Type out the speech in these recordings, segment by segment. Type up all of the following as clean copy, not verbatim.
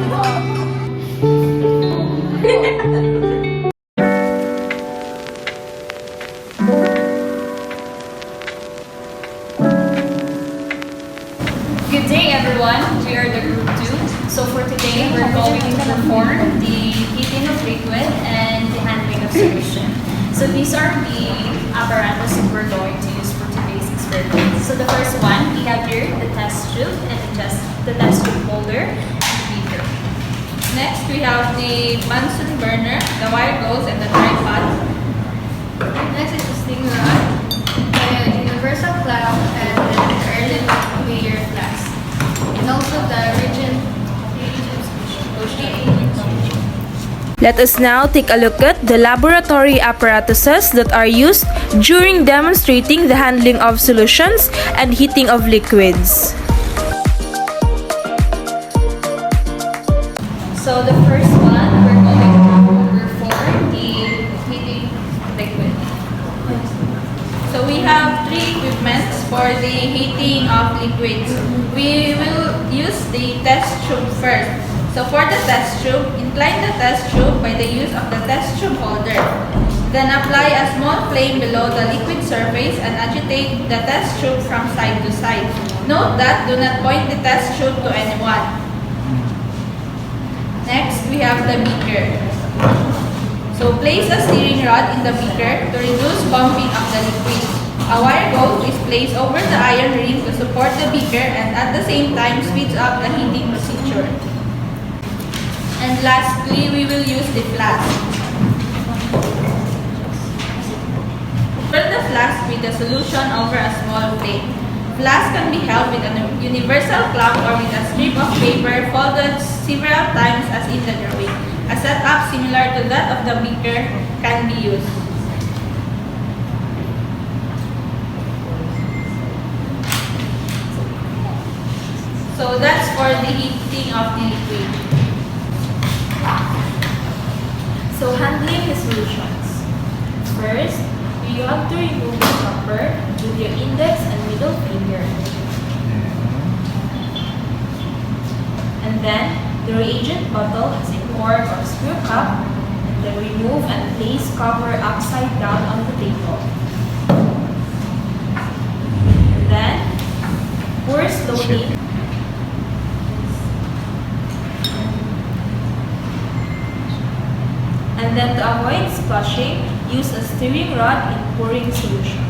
Good day everyone, we are the group 2. So for today, we're going to perform the heating of liquid and the handling of solution. So these are the apparatus that we're going to use for today's experiment. So the first one, we have here the test tube and the test tube holder and the beaker. Next, we have the Bunsen burner, the wire gauze, and the tripod. Next is the sting rod, the universal clamp, and the early weigher flask. And also the reagent solution. Let us now take a look at the laboratory apparatuses that are used during demonstrating the handling of solutions and heating of liquids. So the first one, we're going to perform the heating liquid. So we have 3 equipments for the heating of liquids. We will use the test tube first. So for the test tube, incline the test tube by the use of the test tube holder. Then apply a small flame below the liquid surface and agitate the test tube from side to side. Note that do not point the test tube to anyone. Next, we have the beaker. So place a steering rod in the beaker to reduce bumping of the liquid. A wire gauze is placed over the iron ring to support the beaker and at the same time speeds up the heating procedure. And lastly, we will use the flask. Fill the flask with the solution over a small flame. Flask can be held with a universal clamp or with a strip of paper folded several times as in the drawing. A setup similar to that of the beaker can be used. So that's for the heating of the liquid. So handling the solutions. First, you have to remove the copper with your index and middle finger. And then, the reagent bottle has a cork or screw cap, and then remove and place cover upside down on the table. And then, pour slowly. And then to avoid splashing, use a stirring rod in pouring solution.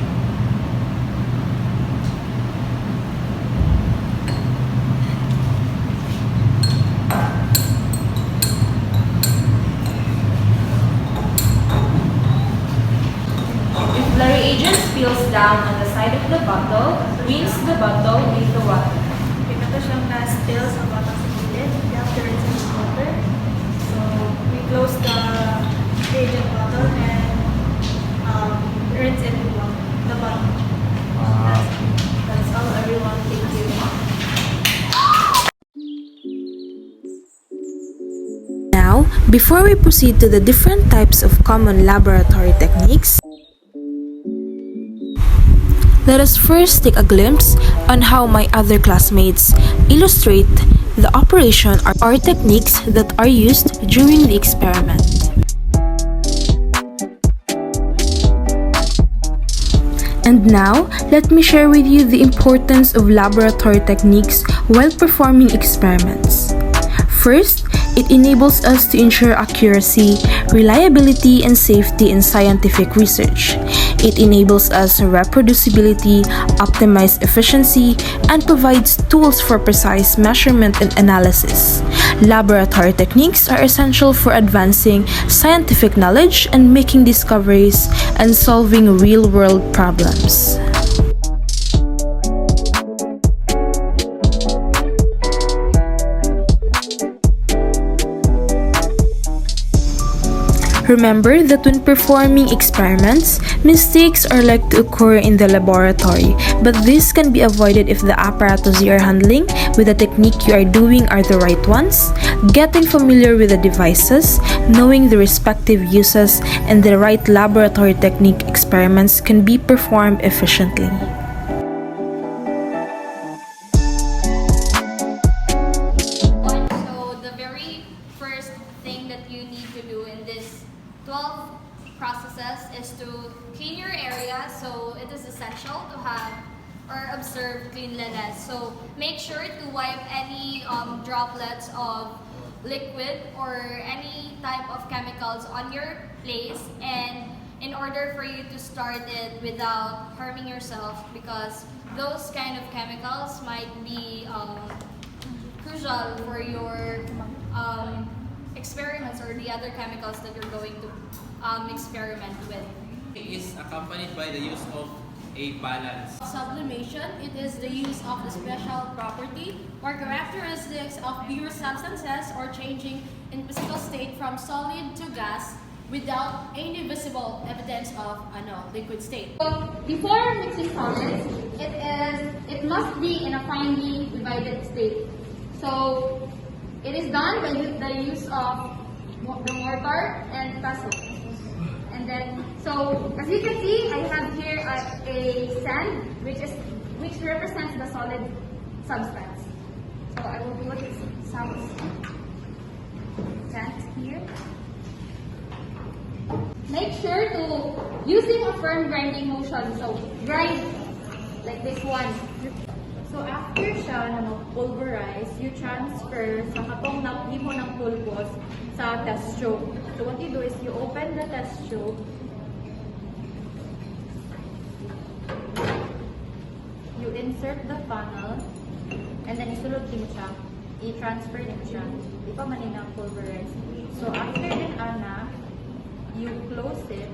If the reagent spills down on the side of the bottle, rinse the bottle with the water. If ito siyang na-spill sa bottle sa gilid, you have to rinse it with water. So, we close the reagent bottle and rinse it with the bottle. That's all, everyone. Thank you. Now, before we proceed to the different types of common laboratory techniques, let us first take a glimpse on how my other classmates illustrate the operation or techniques that are used during the experiment. And now, let me share with you the importance of laboratory techniques while performing experiments. First, it enables us to ensure accuracy, reliability, and safety in scientific research. It enables us reproducibility, optimized efficiency, and provides tools for precise measurement and analysis. Laboratory techniques are essential for advancing scientific knowledge and making discoveries and solving real-world problems. Remember that when performing experiments, mistakes are likely to occur in the laboratory, but this can be avoided if the apparatus you are handling with the technique you are doing are the right ones. Getting familiar with the devices, knowing the respective uses, and the right laboratory technique experiments can be performed efficiently. So the very 12 processes is to clean your area, so it is essential to have or observe cleanliness. So make sure to wipe any droplets of liquid or any type of chemicals on your place, and in order for you to start it without harming yourself, because those kind of chemicals might be crucial for your experiments or the other chemicals that you're going to experiment with. It is accompanied by the use of a balance. Sublimation, it is the use of the special property or characteristics of pure substances or changing in physical state from solid to gas without any visible evidence of liquid state. So before mixing solids, it must be in a finely divided state. So it is done by the use of the mortar and pestle. And then, so as you can see, I have here a sand which represents the solid substance. So I will put some sand here. Make sure to using a firm grinding motion. So grind like this one. So after siya na mag-pulverize, you transfer sa katong naghimo ng pulbos sa test tube. So what you do is you open the test tube. You insert the funnel and then isulod din siya. I-transfer din siya. Di pa man ang pulverize. So after din you close it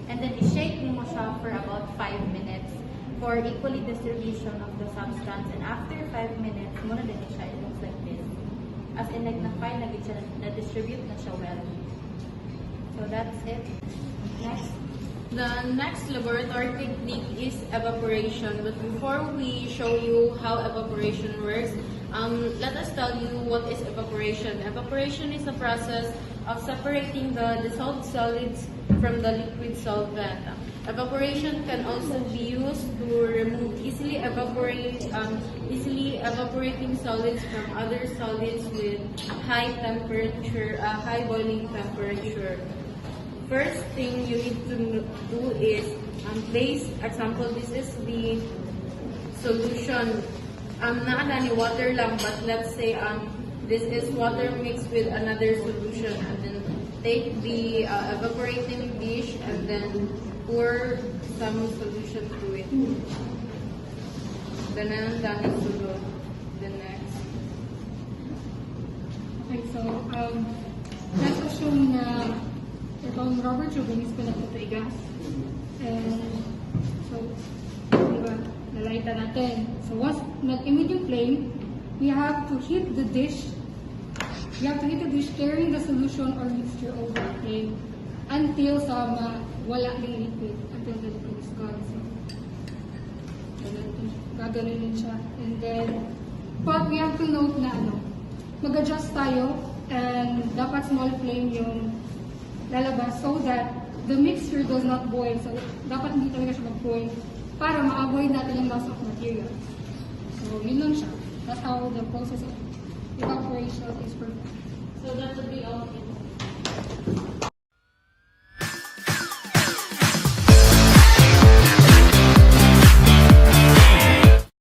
and then i-shake mo siya for about 5 minutes. For equally distribution of the substance, and after 5 minutes, muna din siya, it looks like this. As in, like, na-fine na siya, na-distribute na siya well. So that's it. Next. The next laboratory technique is evaporation. But before we show you how evaporation works, let us tell you what is evaporation. Evaporation is a process of separating the dissolved solids from the liquid solvent. Evaporation can also be used to remove easily evaporating solids from other solids with high boiling temperature. First thing you need to do is place, example, this is the solution. Nakalani water lang, but let's say this is water mixed with another solution, and then take the evaporating dish and then pour some solution to it. Ganun, dami sulod. The next. Okay, so, let's assume na itong rubber tubing is pinagputo i-gas. And, so, diba, nalaita natin. So, once nag-emit yung flame, we have to hit the dish. Stirring the solution or mixture over the flame until wala ng liquid, until the liquid is gone. So, gaganunin siya. And then, but we have to note na mag-adjust tayo and dapat small flame yung lalabas so that the mixture does not boil. So, dapat hindi talaga siya mag-boil para ma-avoid natin yung loss of material. So, yun lang siya. That's how the process of evaporation is performed. So that would be all.